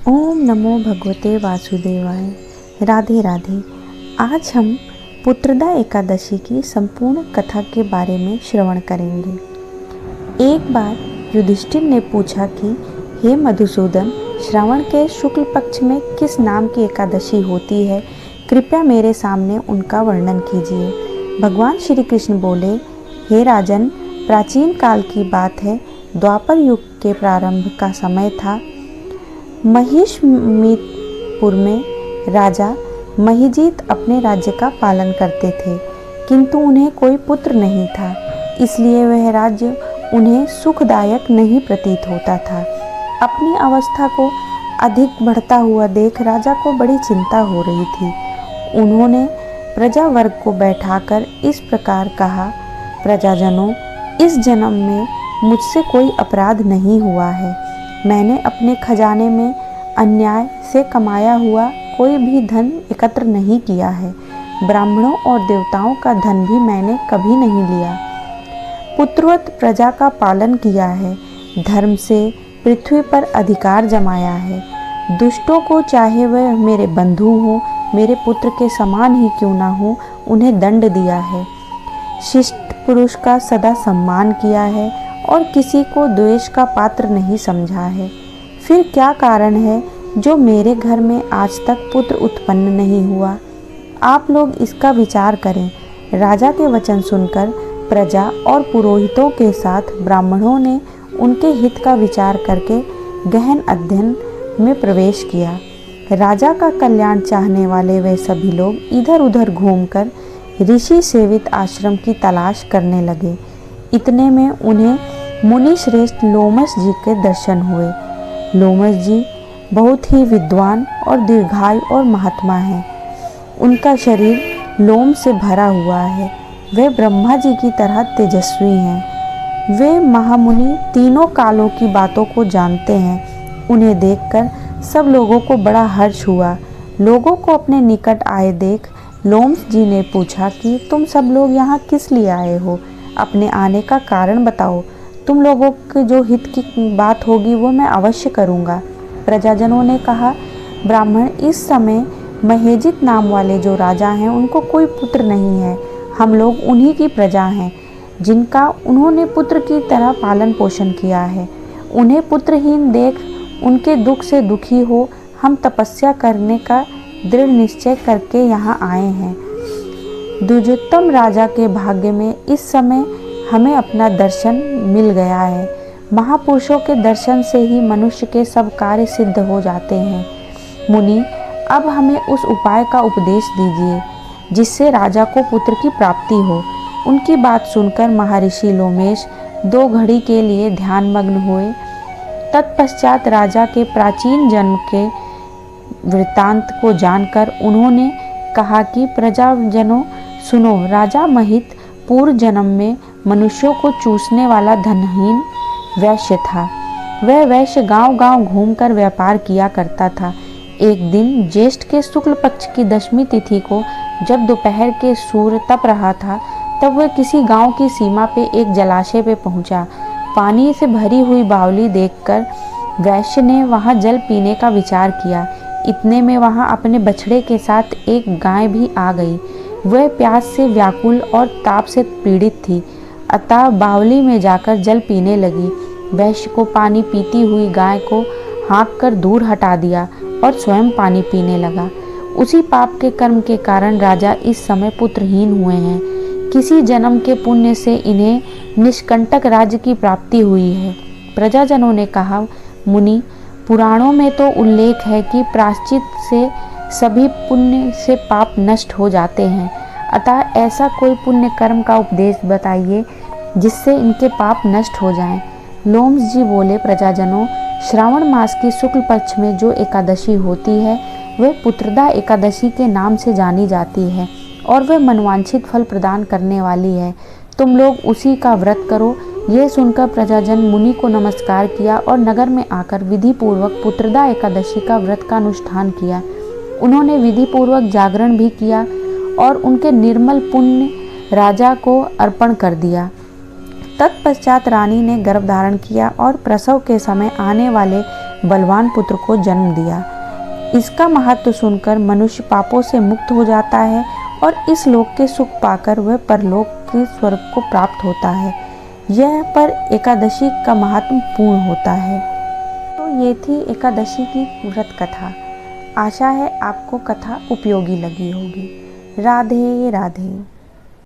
ओम नमो भगवते वासुदेवाय। राधे राधे। आज हम पुत्रदा एकादशी की संपूर्ण कथा के बारे में श्रवण करेंगे। एक बार युधिष्ठिर ने पूछा कि हे मधुसूदन, श्रावण के शुक्ल पक्ष में किस नाम की एकादशी होती है? कृपया मेरे सामने उनका वर्णन कीजिए। भगवान श्री कृष्ण बोले, हे राजन, प्राचीन काल की बात है। द्वापर युग के प्रारंभ का समय था। महिषमीतपुर में राजा महिजीत अपने राज्य का पालन करते थे, किंतु उन्हें कोई पुत्र नहीं था, इसलिए वह राज्य उन्हें सुखदायक नहीं प्रतीत होता था। अपनी अवस्था को अधिक बढ़ता हुआ देख राजा को बड़ी चिंता हो रही थी। उन्होंने प्रजा वर्ग को बैठाकर इस प्रकार कहा, प्रजाजनों, इस जन्म में मुझसे कोई अपराध नहीं हुआ है। मैंने अपने खजाने में अन्याय से कमाया हुआ कोई भी धन एकत्र नहीं किया है। ब्राह्मणों और देवताओं का धन भी मैंने कभी नहीं लिया। पुत्रवत प्रजा का पालन किया है। धर्म से पृथ्वी पर अधिकार जमाया है। दुष्टों को, चाहे वह मेरे बंधु हो, मेरे पुत्र के समान ही क्यों ना हो, उन्हें दंड दिया है। शिष्ट पुरुष का सदा सम्मान किया है और किसी को द्वेष का पात्र नहीं समझा है। फिर क्या कारण है जो मेरे घर में आज तक पुत्र उत्पन्न नहीं हुआ? आप लोग इसका विचार करें। राजा के वचन सुनकर प्रजा और पुरोहितों के साथ ब्राह्मणों ने उनके हित का विचार करके गहन अध्ययन में प्रवेश किया। राजा का कल्याण चाहने वाले वे सभी लोग इधर उधर घूमकर ऋषि सेवित आश्रम की तलाश करने लगे। इतने में उन्हें मुनि श्रेष्ठ लोमस जी के दर्शन हुए। लोमस जी बहुत ही विद्वान और दीर्घायु और महात्मा हैं। उनका शरीर लोम से भरा हुआ है। वे ब्रह्मा जी की तरह तेजस्वी हैं। वे महामुनि तीनों कालों की बातों को जानते हैं। उन्हें देखकर सब लोगों को बड़ा हर्ष हुआ। लोगों को अपने निकट आए देख लोमस जी ने पूछा कि तुम सब लोग यहाँ किस लिए आए हो? अपने आने का कारण बताओ। तुम लोगों के जो हित की बात होगी वो मैं अवश्य करूँगा। प्रजाजनों ने कहा, ब्राह्मण, इस समय महेजित नाम वाले जो राजा हैं उनको कोई पुत्र नहीं है। हम लोग उन्हीं की प्रजा हैं, जिनका उन्होंने पुत्र की तरह पालन पोषण किया है। उन्हें पुत्रहीन देख उनके दुख से दुखी हो हम तपस्या करने का दृढ़ निश्चय करके यहाँ आए हैं। द्विजोत्तम राजा के भाग्य में इस समय हमें अपना दर्शन मिल गया है। महापुरुषों के दर्शन से ही मनुष्य के सब कार्य सिद्ध हो जाते हैं। मुनि, अब हमें उस उपाय का उपदेश दीजिए जिससे राजा को पुत्र की प्राप्ति हो। उनकी बात सुनकर महर्षि लोमेश 2 घड़ी के लिए ध्यानमग्न हुए। तत्पश्चात राजा के प्राचीन जन्म के वृत्तांत को जानकर उन्होंने कहा कि प्रजाजनों सुनो, राजा महित पूर्व जन्म में मनुष्यों को चूसने वाला धनहीन वैश्य था। वह वैश्य गांव-गांव घूमकर व्यापार किया करता था। एक दिन ज्येष्ठ के शुक्ल पक्ष की 10वीं तिथि को जब दोपहर के सूर्य तप रहा था, तब वह किसी गांव की सीमा पे एक जलाशय पे पहुंचा। पानी से भरी हुई बावली देखकर वैश्य ने वहां जल पीने का विचार किया। इतने में वहां अपने बछड़े के साथ एक गाय भी आ गई। वह प्यास से व्याकुल और ताप से पीड़ित थी, अतः बावली में जाकर जल पीने लगी। वैश्य को पानी पीती हुई गाय को हाँक कर दूर हटा दिया और स्वयं पानी पीने लगा। उसी पाप के कर्म के कारण राजा इस समय पुत्रहीन हुए हैं। किसी जन्म के पुण्य से इन्हें निष्कंटक राज्य की प्राप्ति हुई है। प्रजाजनों ने कहा, मुनि, पुराणों में तो उल्लेख है कि प्रायश्चित से सभी पुण्य से पाप नष्ट हो जाते हैं, अतः ऐसा कोई पुण्य कर्म का उपदेश बताइए जिससे इनके पाप नष्ट हो जाएं। लोमस जी बोले, प्रजाजनों, श्रावण मास की शुक्ल पक्ष में जो एकादशी होती है वह पुत्रदा एकादशी के नाम से जानी जाती है और वह मनवांछित फल प्रदान करने वाली है। तुम लोग उसी का व्रत करो। यह सुनकर प्रजाजन मुनि को नमस्कार किया और नगर में आकर विधि पूर्वक पुत्रदा एकादशी का व्रत का अनुष्ठान किया। उन्होंने विधि पूर्वक जागरण भी किया और उनके निर्मल पुण्य राजा को अर्पण कर दिया। तत्पश्चात रानी ने गर्भ धारण किया और प्रसव के समय आने वाले बलवान पुत्र को जन्म दिया। इसका महत्व सुनकर मनुष्य पापों से मुक्त हो जाता है और इस लोक के सुख पाकर वह परलोक के स्वर्ग को प्राप्त होता है। यह पर एकादशी का महात्म पूर्ण होता है। तो ये थी एकादशी की व्रत कथा। आशा है आपको कथा उपयोगी लगी होगी। राधे राधे।